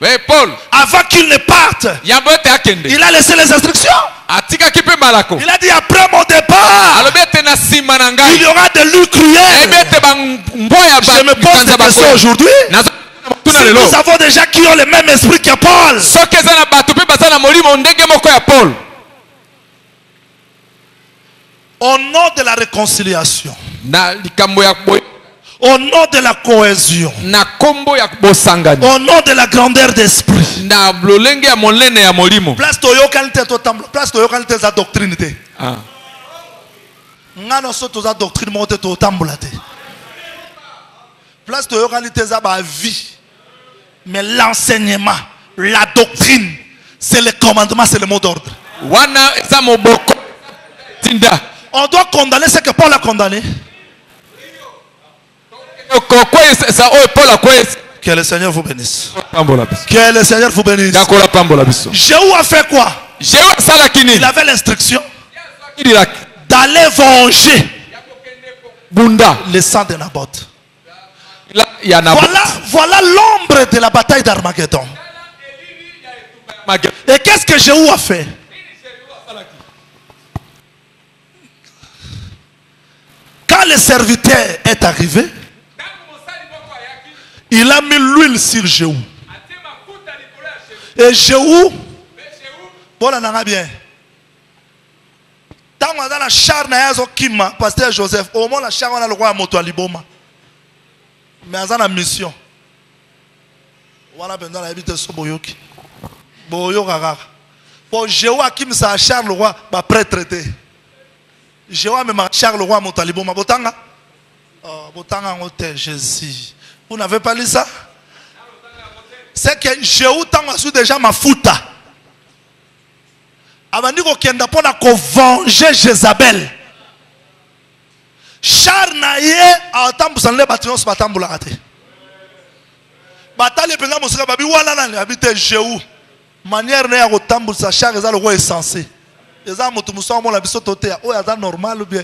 Mais Paul, avant qu'il ne parte, il a laissé les instructions. Il a dit après mon départ, il y aura de loups cruels. Je me pose des questions aujourd'hui. Si nous avons des gens qui ont le même esprit que Paul, au nom de la réconciliation, au nom de la cohésion, au nom de la grandeur d'esprit, place toyokante za doctrine te. Ngano so toza doctrine mo te to tambola te. Place toyokante za ba vie. Mais l'enseignement, la doctrine, c'est le commandement, c'est le mot d'ordre. On doit condamner ce que Paul a condamné. Que le Seigneur vous bénisse. Que le Seigneur vous bénisse. Jéhu a fait quoi? Il avait l'instruction d'aller venger le sang de Naboth. Voilà l'ombre de la bataille d'Armageddon. Et qu'est-ce que Jéhu a fait? Quand le serviteur est arrivé, il a mis l'huile sur Jéhu. Et Jéhu, voilà, n'a bien. Tant qu'on a la char na yazo kima, pasteur Joseph, au moins la char on a le roi moto aliboma. Mais on a la mission. Voilà, pendant la habite sur Boyoki. Boyokara. Pour Jéhu a kim sa char le roi, bah prêtre traité. Jéhu a même char le roi moto aliboma. Botanga. Botanga ngote Jésus. Vous n'avez pas lu ça? C'est que Jéhu tanga su déjà ma futa. Avant de kenda pona ko venger Jézabel. Char na ye a tambu sanle batinon se batambu la ate. Batale penga mosika babi wala na habite Jéhu. Manière na ya ko tambu sa char eza le roi est censé. Eza motu muso mo la biso tote o ya normal ou bien.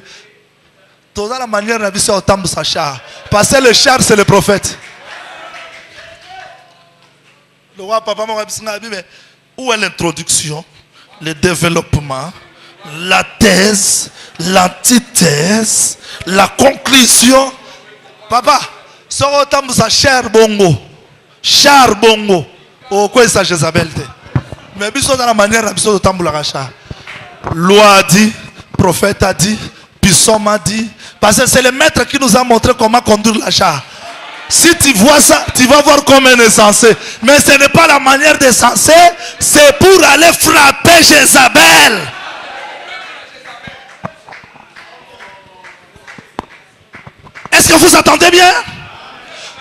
Toza la manière na biso tambu sa char. Parce que le char c'est le prophète. Le roi papa m'a dit mais où est l'introduction, le développement, la thèse, l'antithèse, la conclusion? Papa, ça autant ça cher bongo. Oh quoi ça Jézabel te. Mais biso dans la manière biso de tamboula racha. Loi a dit, prophète a dit, Psalm a dit, parce que c'est le maître qui nous a montré comment conduire la char. Si tu vois ça, tu vas voir comme un insensé. Mais ce n'est pas la manière de sensé, c'est pour aller frapper Jézabel. Est-ce que vous entendez bien?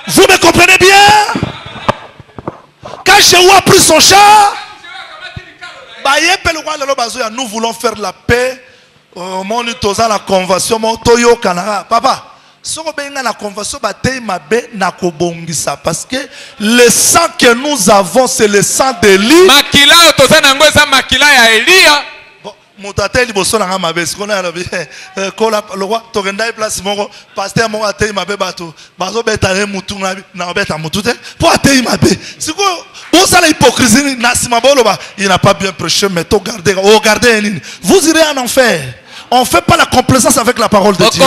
Vous me comprenez bien? Quand Jéhu a pris son char, nous voulons faire la paix. La convention, papa. Parce que le sang que nous avons, c'est le sang d'Élie. Motatel liboso na ngama bes kona la bi kola le roi togenda place moko pasteur moko atei mabe bato bazo betale mutu na beta mutu te pour atei mabe siko bon ça la hypocrisie na sima boloba il n'a pas bien prêché mais to garder au garder vous irez en enfer. On fait pas la complaisance avec la parole de Dieu.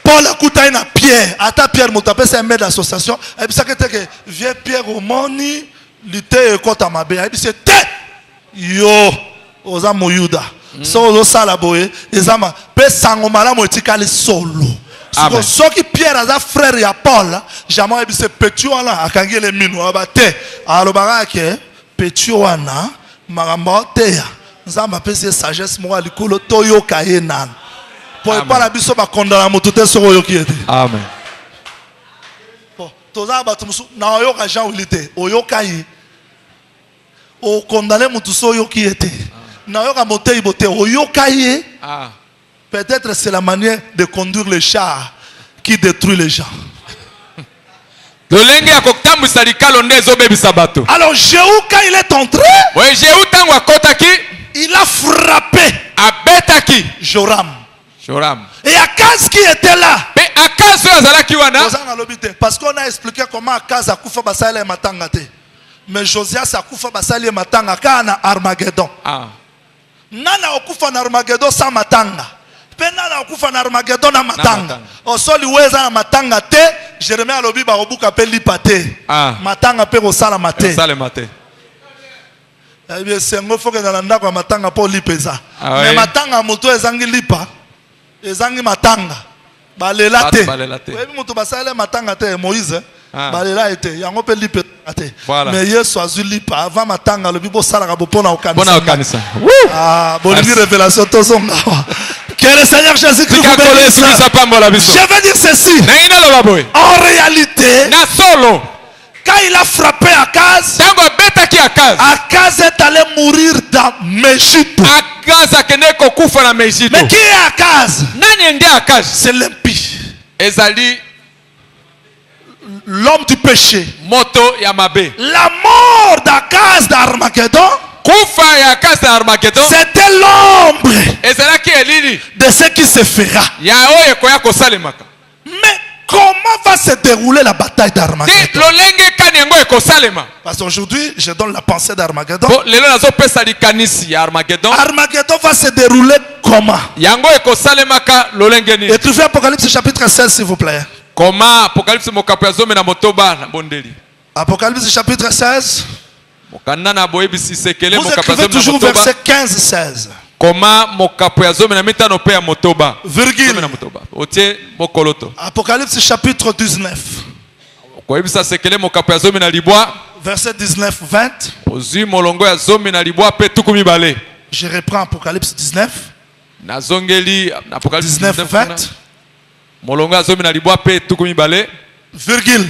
Paul a coupé na Pierre, ata Pierre motape c'est un maître d'association et puis ça que vient Pierre au moni lutter contre mabe et puis c'est yo oza moyuda so ozo sala boye ezama pe sango malamu etikali solo so ki Pierre aza frère ya Paul jamais ebise petio wana akangi le minu abate alobaka ke petio wana makambo teya nzamba pese sagesse mo alikolo toyoka ye nan po pa la biso ba kondana moto te soko yoki ete amen po toza ba tumusu na oyoka Jean Wilite oyoka yi o condamner moto so yoki ete na yoka motei bote oyoka ye Peut-être c'est la manière de conduire les chars qui détruit les gens. lolenge ya kokotambwisa likalo nde ezobebisa bato. Alors Jéhu, quand il est entré, Oye Jehu ntango akotaki il a frappé abetaki Joram. Joram. Et Akaz qui était là, Pe Akazi oyo azalaki wana parce qu'on a expliqué comment Akaz a koufa basali et matanga te. Mais Josias a koufa basali et matanga kana Armageddon. ah. Nana okufa na Armageddon sans matanga. Pe nana okufa na Armageddon na matanga. Osoli weza na matanga te, Jérémie alobi ba obuka pe lipate. Ah. Matanga pe osala mate. Salema te. Eh bien sengo faut que na ndako ya matanga po lipeza. Ah ouais. Mais matanga moto ezangi lipa. Ezangi matanga. Balela te. Balela te. Oui, moto basala matanga te Moïse. Ah. Balela ete yango pe lipe te. Voilà. Mais Yesu azui lipa avant matanga lobi bo sala ka bo pona okanisa. Bona okanisa. Ah, bonne Merci. révélation tozonga. Que le Seigneur Jésus-Christ vous Likakolo bénisse. Yesu Kristo apambola biso. Je veux dire ceci. Na ina loba boye. En réalité, Na solo. quand il a frappé Akaz, Tango abetaki Akazi. Akaz est allé mourir dans Megiddo. Akazi akende kokufa na Megiddo. Mais qui est Akaz? Nani ndi Akazi? C'est l'impie, Ezali l'homme du péché. moto ya mabe. La mort d'Akaz d'Armageddon, Kufa ya Akazi na Armageddon. c'était l'ombre Ezalaki elili de ce qui se fera. ya oyo ekoya kosalemaka. Mais comment va se dérouler la bataille Ti d'Armageddon? lolenge kani yango ekosalema. Parce qu'aujourd'hui, je donne la pensée d'Armageddon. Po lelo nazopesa likanisi ya Armageddon. Armageddon va se dérouler comment? Yango ekosalemaka lolenge nini? Écrivez Apocalypse chapitre 16 s'il vous plaît. Koma Apocalypse mokapo ya zomi na motoba na bondeli. Apocalypse chapitre 16. Mokanda na boyebisi sekele Vous mokapo ya écrivez zomi na toujours motoba. verset 15-16. Koma mokapo ya zomi na mitano pe ya motoba. Virgule. Zomi na motoba. Otie mokoloto. Apocalypse chapitre 19. Koyebisa sekele mokapo ya zomi na libwa. Verset 19-20. Ozwi molongo ya zomi na libwa pe tuku mibale. Je reprends Apocalypse 19. Nazongeli na Apocalypse 19-20. molongo ya zomi na libwa pe tuku mibale. Virgule.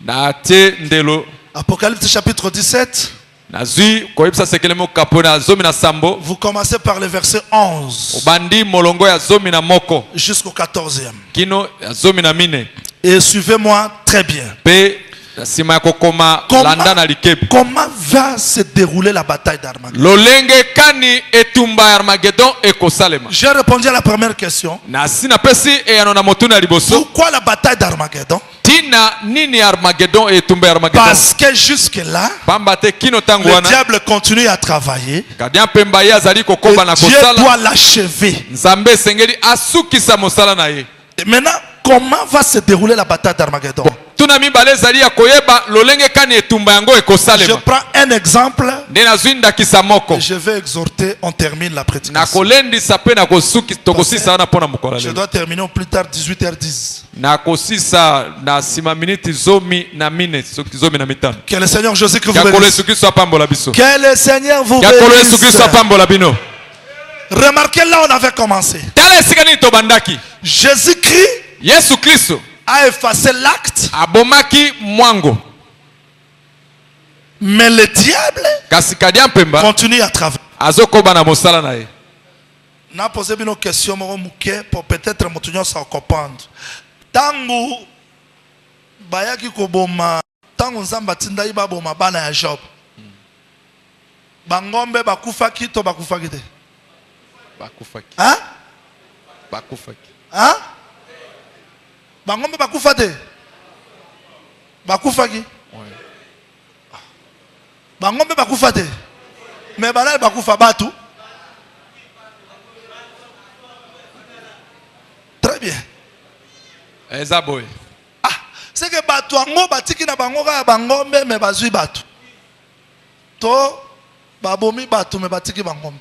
Na tie ndelo. Apocalypse chapitre 17. Nazwi koyebisa sekele mokapo na zomi na sambo. Vous commencez par le verset 11 Obandi molongo ya zomi na moko. jusqu'au 14e. Kino ya zomi na mine. Et suivez-moi très bien. Pe sima ya kokoma landa na likebi. Comment va se dérouler la bataille d'Armageddon? Lolenge kani etumba ya Armageddon ekosalema. J'ai répondu à la première question. Na sina pesi eyano na motuna ya liboso. Pourquoi la bataille d'Armageddon? Tina nini Armageddon etumba ya Armageddon? Parce que jusque-là, Pamba te kino tango le wana. diable continue à travailler. Kadia pemba ye azali kokoba na Et Dieu kosala. doit l'achever. Nzambe sengeli asukisa mosala na ye. Et maintenant, comment va se dérouler la bataille d'Armageddon? Tuna mibale ezali ya koyeba lolenge kani etumba yango Je ekosalema. prends un exemple Nde nazwi ndakisa moko. et je vais exhorter, on termine la Na prédication. kolendisa pe na kosuki tokosisa wana pona mokola Je lelo. dois terminer au plus tard 18h10. Na kosisa na sima miniti zomi na mine soki zomi na mitano. Que le Seigneur Jésus-Christ vous Yakolo bénisse. Yesu Kristo apambola biso. Que le Seigneur vous Yakolo Yesu bénisse. Kristo apambola bino. Remarquez là, on avait commencé. Tala esika nini tobandaki. Jésus-Christ Yesu Kristo a effacé l'acte, abomaki mwango. mais le diable Kasi kadia mpemba continue à travailler. azokoba na mosala na ye. Na posé une question pour peut-être motunyo sa comprendre. Tangu bayaki koboma, tangu nzamba tinda iba boma bana ya Job. Bangombe bakufaki to bakufaki te. Bakufaki. Hein? Bakufaki. Hein? Bangombe bakufa te. Bakufaki. Bangombe bakufa te. Mais bana bakufa batu. Très bien. Eza boy. Ah, c'est que batu ango batiki na bango ka bangombe me bazui batu. To babomi batu me batiki bangombe.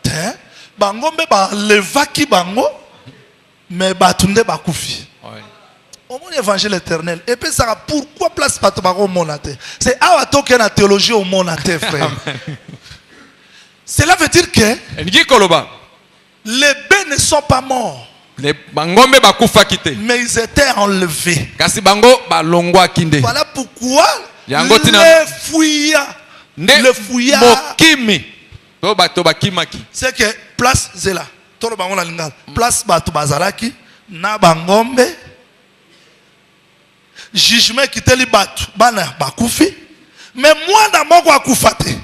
Te bangombe ba levaki bango me batu nde bakufi. Ouais. Au monde évangile éternel. Et puis ça pourquoi place batu bango au monate? C'est awa toke na théologie au monate frère. Cela veut dire que Ngi koloba. les bœufs ne sont pas morts, Le bangombe bakufaki te. mais ils étaient enlevés. Kasi bango balongwa kinde. Voilà pourquoi Yango tina- les fouillards, Nde le fouillard, mokimi. To bato bakimaki. c'est que place Zéla. tolo bango na lingala place bato bazalaki na bangombe jugement kiteli bato bana bakufi mais mwana moko akufa te.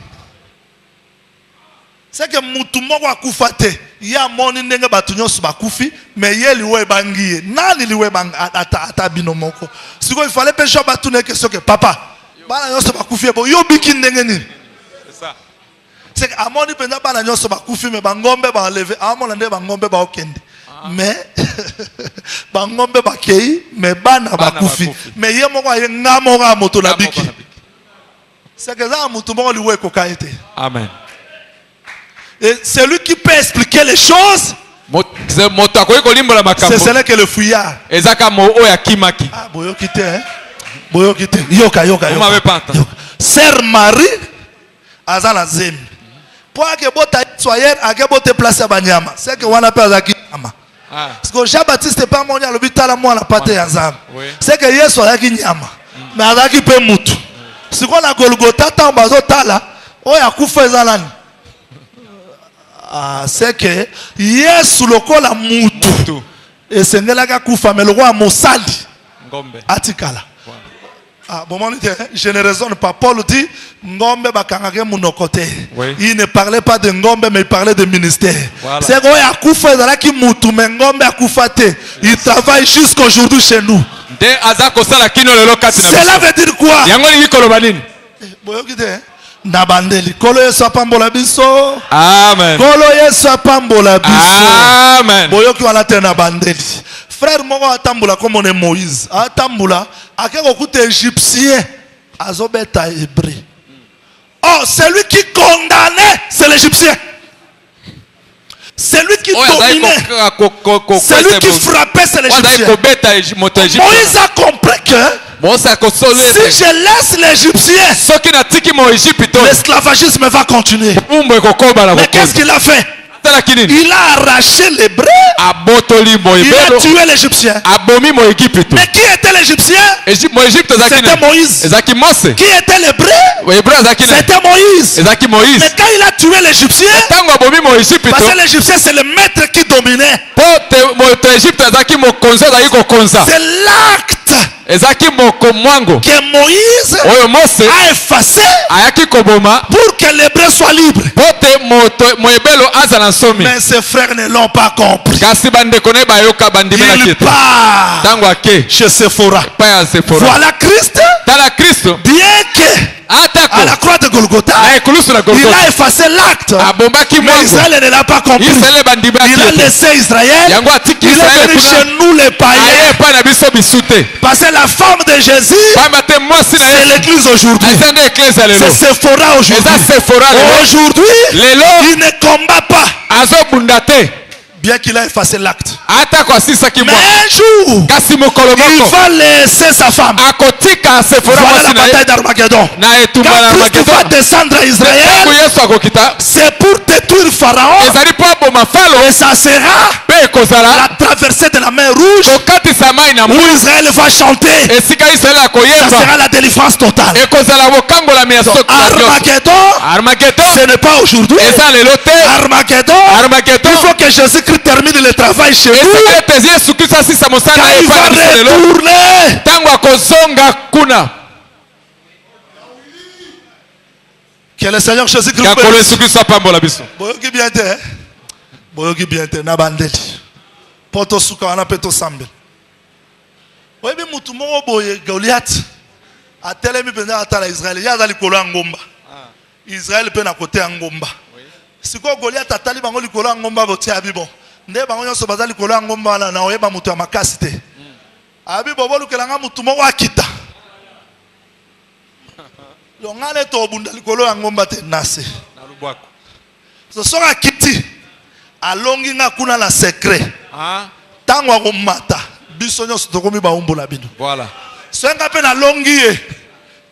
C'est que mutu moko akufa te ya moni ndenge bato nyonso bakufi mais ye liwe bangiye nani liwe bang ata bino moko siko il fallait pe job bato ne question que papa bana nyonso bakufi bo yo biki ndenge nini. C'est ça. C'est que amoni penza bana nyonso bakufi mais bangombe ba lever amona nde bangombe ba okende mais bangombe bakei mais bana bakufi mais ye moko ye ngamo ga moto na biki. C'est que ça mutu moko liwe ko kaite. Amen. Et celui qui peut expliquer les choses, c'est celui que le fouillard. Ah, boyo kite, hein? Boyo kite. Yoka. Sœur Marie, azala zemi. Pour que bota soyer, ake bote place à banyama. C'est que wana pe azaki nyama. Parce que Jean-Baptiste n'est pas moni à l'hôpital à moi la pâte yazam. C'est que Yesu azaki nyama. Mais azaki pe mutu. Si on a Golgotha ta bazo tala, o ya kufa ezalani. Ah, c'est que Yesu lokola mutu et sengelaka kufa mais le roi mosali ngombe atikala. Ah bon, je ne raisonne pas. Paul dit ngombe bakangake munokote. Il ne parlait pas de ngombe mais il parlait de ministère. C'est que ya kufa ezalaki mutu mais ngombe akufa te. Il travaille jusqu'aujourd'hui chez nous. Cela veut dire quoi? Na bandeli kolo yesu apambola biso. Amen. Kolo yesu apambola biso. Amen. Boyoki wana te na bandeli. Frère moko atambula comme on est Moïse. Atambula akeko kuta égyptien azobeta hébreu. Oh, celui qui condamnait c'est l'égyptien. Celui qui dominait, celui qui frappait c'est l'égyptien. Moïse a compris que si je laisse l'Égyptien, l'esclavagisme va continuer. Mais qu'est-ce qu'il a fait? Il a arraché l'hébreu. Il a tué l'Égyptien. Mais qui était l'Égyptien? C'était Moïse. Qui était l'hébreu? C'était Moïse. Mais quand il a tué l'Égyptien, parce que l'Égyptien c'est le maître qui dominait. C'est l'acte que Moïse a effacé pour que l'hébreu soit libre. Mais ses frères ne l'ont pas compris. Il part chez Sephora. Voilà Christ. Bien que à la croix de Golgotha, il a effacé l'acte. Mais Israël ne l'a pas compris. Il a laissé Israël. Il est venu chez nous les païens. Parce que la femme de Jésus, c'est l'église aujourd'hui. C'est Sephora aujourd'hui. Aujourd'hui, il ne combat pas. Bien qu'il a effacé l'acte. Mais un jour, il va laisser sa femme. Voilà la bataille d'Armageddon. Quand Christ va descendre à Israël, c'est pour détruire Pharaon. Et ça sera la traversée de la mer Rouge où Israël va chanter. Ça sera la délivrance totale. Armageddon, ce n'est pas aujourd'hui. Armageddon, il faut que Jésus-Christ termine le travail chez nous. Quand il va retourner, que le Seigneur Jésus-Christ boyoki bien te, boyoki bien te na bandeli poto suka wana peto sambe. Oyebi mutu moko boye Goliath atelemi penza atala Israël yaza likolo ya ngomba. Israël pe na kote ya ngomba. Siko Goliath atali bango likolo ya ngomba botia bibo. Nde bango nyonso baza likolo ya ngomba wana na oyeba mutu ya makasi te. Abi bobo lukelanga mutu moko akita. Longale to bunda likolo ya ngomba te nase. Na lubwako. So soka kiti alongi nga kuna la secret. Tango akomata biso nyonso tokomi ba umbola bino. Voilà. Senga pe na longi ye.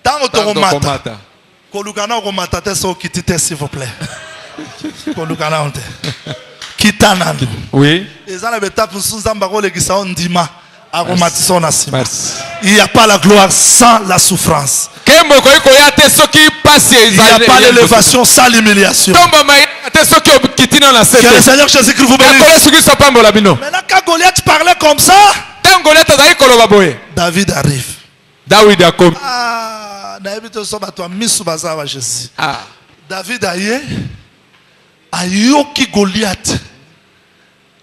Tango tokomata. Kolukana okomata te so kiti te s'il vous plaît. Kolukana onte. Kitana. Oui. Ezala betape suzamba ko legisa ondima akomatisa na sima. Il n'y a pas la gloire sans la souffrance. nkembo ekoki koya te soki pasi Il n'y a ezali pas l'élévation sans l'humiliation. tombo mayaka te soki okiti na na Que le sete Seigneur Jésus-Christ vous bénisse. yakolo soki so pambola bino Maintenant, quand Goliath parlait comme ça, ntango Goliath azali koloba boye David arrive. Dawidi akomi Ah, David so bato misu bazawa Jésus. David aye ayoki Goliath.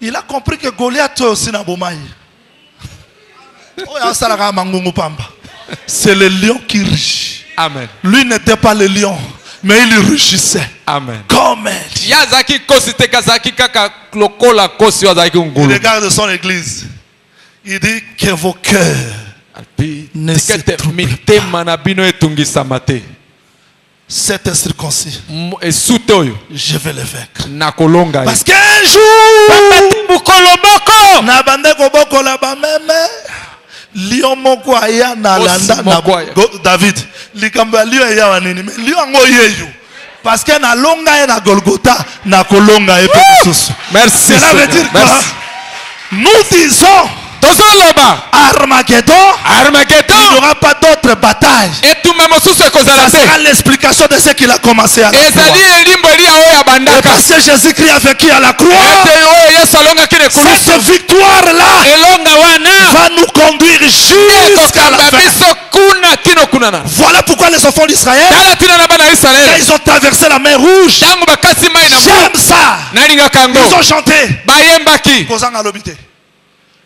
Il a compris que Goliath aussi na bomai. C'est le lion qui rugit. amen Lui n'était pas le lion, mais il rugissait. amen Comme elle. ye azalaki kosi te kazalaki kaka lokola kosi oyo azalaki Il ngulu regarde son église. Il dit que vos cœurs ne se tika te trompent mitema na bino etungisama te c'est circoncis. esu te oyo Je vais le vaincre. nakolonga ye Parce qu'un jour, mokolo moko na bande koboko la ba meme lion moko aya na Bosi landa na moko aya. David likambo ya lion aya wanini mais lion ngo yeyo parce que na longa ye na Golgotha na kolonga ye pe mosusu. merci Cela veut Seigneur. dire quoi? Merci. Nous disons tozoloba Armageddon, il n'y armageddon aura pas d'autre bataille. etumba mosusu ekozala Ça sera te l'explication de ce qu'il a commencé à la croix. ezali elimbo elia oyo Et abandaka parce que Jésus-Christ a vécu à la croix, ete oyo yesu alongaki na ekulusu cette victoire-là elonga wana va nous conduire jusqu'à la ekokamba fin. biso kuna kino kunana Voilà pourquoi les enfants d'Israël, tala tina na bana ya quand israele ils ont traversé la mer rouge, ntango bakasi mai na j'aime ça. nalingaka yango Ils ont chanté. bayembaki Posant à l'obité.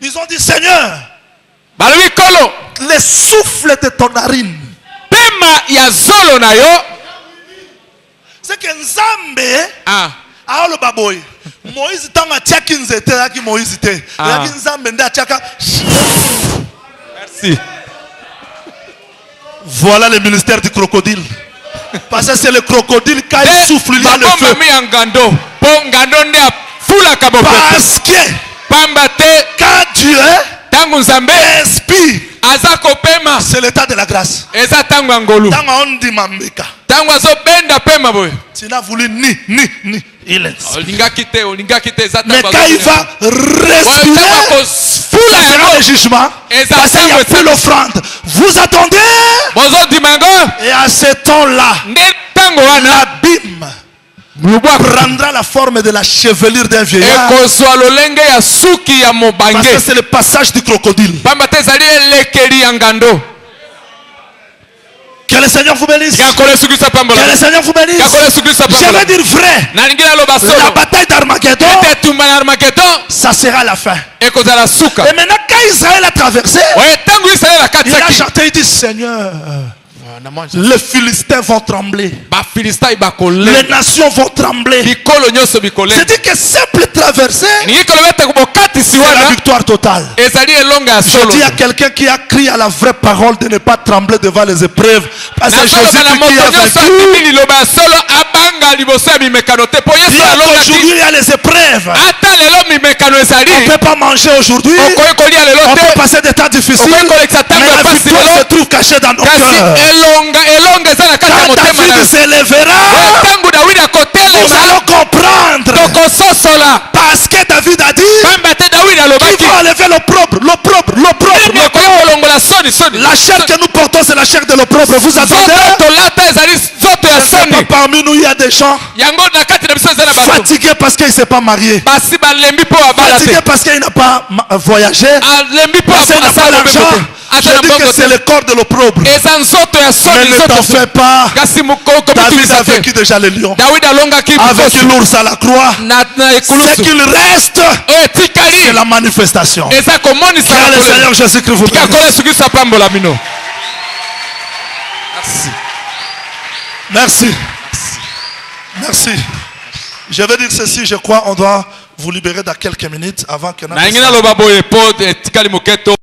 Ils ont dit, Seigneur, balobi kolo le souffle de ton narine, pema ya zolo na yo c'est que Nzambe, ah, aolo baboy, Moïse tanga tiaki nzete yaki Moïse te. Yaki Nzambe nda tiaka. merci Voilà le ministère du crocodile. Parce que c'est le crocodile quand il souffle, il y a le feu. babombami ya ngando mpo ngando nde afulaka bopeto Parce que pamba te quand Dieu ntango nzambe inspire, aza kopema c'est l'état de la grâce. eza ntango ya ngolu Tant on dit Mambeka, ntango azobenda pema boye tu n'as voulu ni. Il est. olingaki te eza Mais ntango quand il va respirer, akofula ça sera yango le jugement. Et ça Parce qu'il n'y a sert plus le l'offrande. Vous attendez. bozondima yango Et à ce temps-là, nde ntango wana l'abîme lubwaku prendra la forme de la chevelure d'un vieillard. ekozwa lolenge ya suki ya Parce mobange que c'est le passage du crocodile. pamba te ezali elekeli ya ngando Que le Seigneur vous bénisse. yakolo esukisa pambola Que le Seigneur vous bénisse. yakolo esukisa Je pambola vais dire vrai. nalingi naloba La solo bataille d'Armageddon, ete etumba na armageddon ça sera la fin. ekozala suka Et maintenant, quand Israël a traversé, oye ntango israele il a akatisaki chanté, il dit, Seigneur, les Philistins vont trembler. bafilistai Les bakolenga nations vont trembler. bikolo nyonso bikolenga C'est-à-dire que simple traversée, ningi koloba ete bokatisi c'est la wana victoire totale. ezali elonga ya Je solo dis à quelqu'un qui a crié à la vraie parole de ne pas trembler devant les épreuves. Parce que Jésus nazoloba na qui moto a nyonso vaincu, andimi liloba ya solo abanga liboso ya mimekano te mpo yesu bien alongaki qu'aujourd'hui il y a les épreuves. ata lelo mimekano ezali On ne peut pas manger aujourd'hui. okoki kolia lelo On peut te passer des temps difficiles. okoki kolekisa Mais ntango ya la pasi victoire se lelo trouve cachée dans nos kasi cœurs. elonga eza na kati ya Quand motema na David yo s'élèvera, ntango dawidi nous akotelema allons comprendre. tokososola Parce que David a dit, pamba te dawidi qui alobaki va enlever l'opprobre, l'opprobre, l'opprobre. nini okoki kolongola soni soni La chair que nous portons, c'est la chair de l'opprobre. Vous attendez? zoto tolata ezali zoto ya Je ne sais pas, soni parmi nous, il y a des gens yango na kati na biso eza na bato fatigués parce qu'ils ne s'est pas marié. basi balembi mpo babala Fatigué te parce qu'il n'a pas voyagé. alembi mpo Parce qu'il n'a pas asala l'argent. lobembo te Je ata na dis que mbongo c'est te le corps de l'opprobre. eza nzoto ya Mais soni ne t'en nzoto fais pas. kasi David komutulisa a te vécu déjà le lion. dawidi alongaki Avec bikosi l'ours à la croix. na Ce ekulusu qu'il reste, oyo etikali c'est la manifestation. eza komonisa Que le Seigneur Jésus-Christ vous bénisse. yakola esukisa pambola bino Merci. Merci. Je vais dire ceci, je crois, on doit vous libérer dans quelques minutes avant que... nalingi naloba boye po etikali moketo